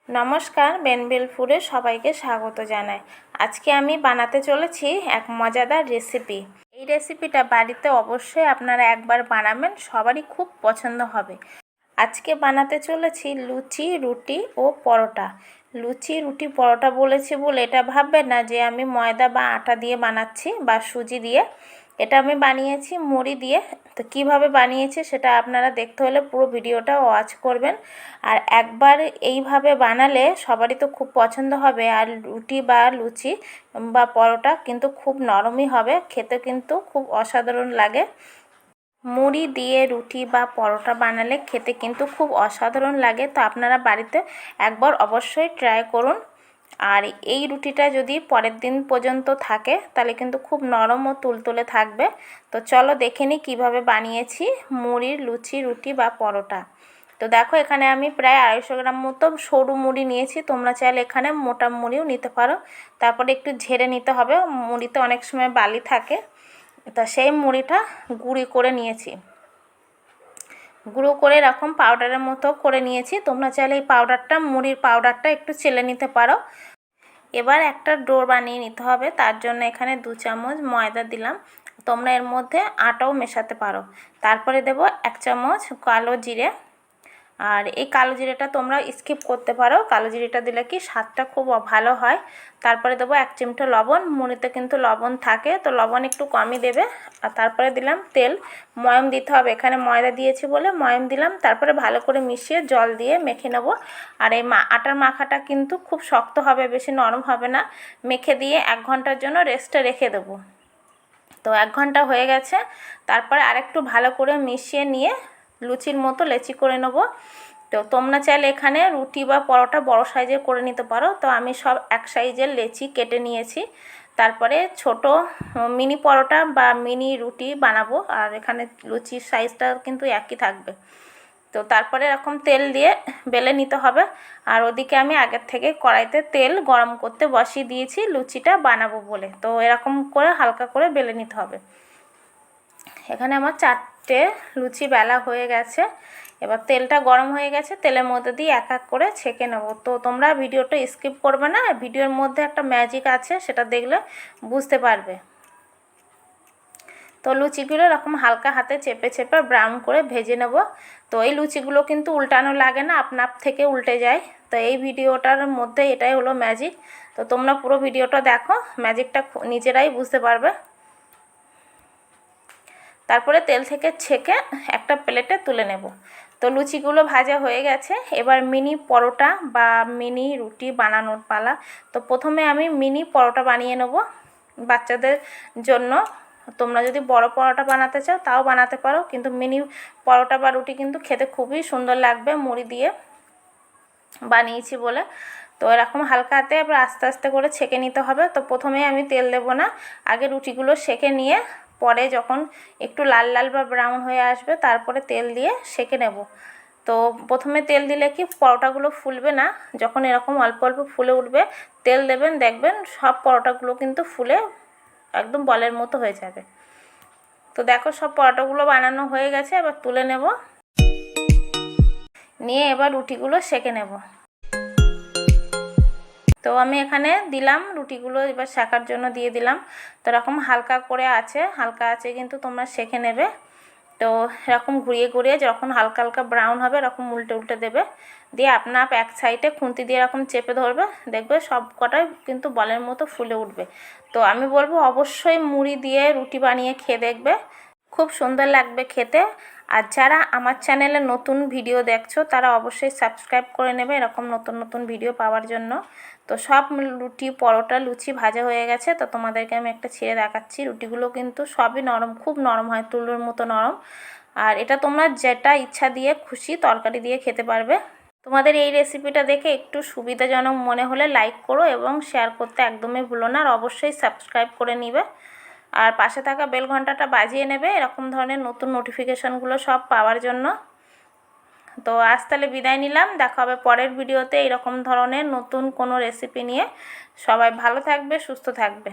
নমস্কার, বেনবিল ফুডে সবাইকে স্বাগত জানাই। আজকে আমি বানাতে চলেছি এক মজাদার রেসিপি। এই রেসিপিটা বাড়িতে অবশ্যই আপনারা একবার বানাবেন, সবারই খুব পছন্দ হবে। আজকে বানাতে চলেছি লুচি, রুটি ও পরোটা। লুচি, রুটি, পরোটা বলেছি বলে এটা ভাববেন না যে আমি ময়দা বা আটা দিয়ে বানাচ্ছি বা সুজি দিয়ে। এটা আমি বানিয়েছি মুড়ি দিয়ে। তো কীভাবে বানিয়েছি সেটা আপনারা দেখতে হলে পুরো ভিডিওটা ওয়াচ করবেন। আর একবার এইভাবে বানালে সবারই তো খুব পছন্দ হবে। আর রুটি বা লুচি বা পরোটা কিন্তু খুব নরমই হবে, খেতে কিন্তু খুব অসাধারণ লাগে। মুড়ি দিয়ে রুটি বা পরোটা বানালে খেতে কিন্তু খুব অসাধারণ লাগে। তো আপনারা বাড়িতে একবার অবশ্যই ট্রাই করুন। আর এই রুটিটা যদি পরের দিন পর্যন্ত থাকে তাহলে কিন্তু খুব নরম ও তুলতুলে থাকবে। তো চলো দেখে নিই কীভাবে বানিয়েছি মুড়ির লুচি, রুটি বা পরোটা। তো দেখো, এখানে আমি প্রায় 250 গ্রাম মতো সরু মুড়ি নিয়েছি। তোমরা চাইলে এখানে মোটা মুড়িও নিতে পারো। তারপরে একটু ঝেড়ে নিতে হবে, মুড়িতে অনেক সময় বালি থাকে। তা সেই মুড়িটা গুঁড়ি করে নিয়েছি, গুঁড়ো করে এরকম পাউডারের মতো করে নিয়েছি। তোমরা চাইলে এই পাউডারটা, মুড়ির পাউডারটা একটু চেলে নিতে পারো। এবার একটা ডো বানিয়ে নিতে হবে। তার জন্য এখানে 2 চামচ ময়দা দিলাম। তোমরা এর মধ্যে আটাও মেশাতে পারো। তারপরে দেব 1 চামচ কালো জিরে। আর এই কালো জিরেটা তোমরা স্কিপ করতে পারো, কালো জিরেটা দিলে কি স্বাদটা খুব ভালো হয়। তারপরে দেবো 1 চিমটা লবণ। মুড়িতে কিন্তু লবণ থাকে, তো লবণ একটু কমই দেবে। আর তারপরে দিলাম তেল। ময়ম দিতে হবে, এখানে ময়দা দিয়েছি বলে ময়ম দিলাম। তারপরে ভালো করে মিশিয়ে জল দিয়ে মেখে নেব। আর এই আটার মাখাটা কিন্তু খুব শক্ত হবে, বেশি নরম হবে না। মেখে দিয়ে 1 ঘন্টার জন্য রেস্টে রেখে দেবো। তো 1 ঘন্টা হয়ে গেছে। তারপরে আরেকটু ভালো করে মিশিয়ে নিয়ে লুচির মতো লেচি করে নেব। তো তোমরা চাইলে এখানে রুটি বা পরোটা বড় সাইজের করে নিতে পারো। তো আমি সব এক সাইজের লেচি কেটে নিয়েছি। তারপরে ছোট মিনি পরোটা বা মিনি রুটি বানাবো। আর এখানে লুচির সাইজটা কিন্তু একই থাকবে। তো তারপরে এরকম তেল দিয়ে বেলে নিতে হবে। আর ওদিকে আমি আগের থেকে কড়াইতে তেল গরম করতে বসিয়ে দিয়েছি লুচিটা বানাবো বলে। তো এরকম করে হালকা করে বেলে নিতে হবে। এখানে আমার 4টে লুচি বেলা হয়ে গেছে। এবার তেলটা গরম হয়ে গেছে, তেলের মধ্যে দিয়ে এক এক করে ছেঁকে নেব। তো তোমরা ভিডিওটা স্কিপ করবে না, ভিডিওর মধ্যে একটা ম্যাজিক আছে, সেটা দেখলে বুঝতে পারবে। তো লুচিগুলো এরকম হালকা হাতে চেপে চেপে ব্রাউন করে ভেজে নেব। তো এই লুচিগুলো কিন্তু উল্টানো লাগে না, আপনা আপ থেকে উল্টে যায়। তো এই ভিডিওটার মধ্যে এটাই হলো ম্যাজিক। তো তোমরা পুরো ভিডিওটা দেখো, ম্যাজিকটা নিজেরাই বুঝতে পারবে। তারপরে তেল থেকে ছেঁকে একটা প্লেটে তুলে নেব। তো লুচিগুলো ভাজা হয়ে গেছে। এবার মিনি পরোটা বা মিনি রুটি বানানোর পালা। তো প্রথমে আমি মিনি পরোটা বানিয়ে নেব বাচ্চাদের জন্য। তোমরা যদি বড় পরোটা বানাতে চাও তাও বানাতে পারো, কিন্তু মিনি পরোটা বা রুটি কিন্তু খেতে খুবই সুন্দর লাগবে মুড়ি দিয়ে বানিয়েছি বলে। তো এরকম হালকা হাতে এবার আস্তে আস্তে করে ছেঁকে নিতে হবে। তো প্রথমে আমি তেল দেব না, আগে রুটিগুলো সেঁকে নিয়ে পরে যখন একটু লাল লাল বা ব্রাউন হয়ে আসবে তারপরে তেল দিয়ে সেঁকে নেব। তো প্রথমে তেল দিলে কি পরোটাগুলো ফুলবে না, যখন এরকম অল্প অল্প ফুলে উঠবে তেল দেবেন, দেখবেন সব পরোটাগুলো কিন্তু ফুলে একদম বলের মতো হয়ে যাবে। তো দেখো সব পরোটাগুলো বানানো হয়ে গেছে, এবার তুলে নেব। নিয়ে এবার রুটিগুলো সেঁকে নেব। তো আমি এখানে দিলাম রুটিগুলো, এবার সেঁকার জন্য দিয়ে দিলাম। তো এরকম হালকা করে আছে, হালকা আছে কিন্তু তোমরা সেঁকে নেবে। তো এরকম ঘুরিয়ে ঘুরিয়ে যখন হালকা হালকা ব্রাউন হবে এরকম উল্টে উল্টে দেবে। দিয়ে আপনার এক সাইডে খুন্তি দিয়ে এরকম চেপে ধরবে, দেখবে সব কটাই কিন্তু বলের মতো ফুলে উঠবে। তো আমি বলবো অবশ্যই মুড়ি দিয়ে রুটি বানিয়ে খেয়ে দেখবে, খুব সুন্দর লাগবে খেতে। আর যারা আমার চ্যানেলে নতুন ভিডিও দেখছো তারা অবশ্যই সাবস্ক্রাইব করে নেবে এরকম নতুন নতুন ভিডিও পাওয়ার জন্য। তো সব রুটি, পরোটা, লুচি ভাজা হয়ে গেছে। তো তোমাদেরকে আমি একটা ছিঁড়ে দেখাচ্ছি। রুটিগুলো কিন্তু সবই নরম, খুব নরম হয়, তুলোর মতো নরম। আর এটা তোমরা যেটা ইচ্ছা দিয়ে খুশি তরকারি দিয়ে খেতে পারবে। তোমাদের এই রেসিপিটা দেখে একটু সুবিধাজনক মনে হলে লাইক করো এবং শেয়ার করতে একদমই ভুলো না। আর অবশ্যই সাবস্ক্রাইব করে নিবে। আর পাশে থাকা বেল ঘন্টাটা বাজিয়ে নেবে এরকম ধরনের নতুন নোটিফিকেশানগুলো সব পাওয়ার জন্য। তো আজ তাহলে বিদায় নিলাম, দেখা হবে পরের ভিডিওতে এরকম ধরনের নতুন কোনো রেসিপি নিয়ে। সবাই ভালো থাকবে, সুস্থ থাকবে।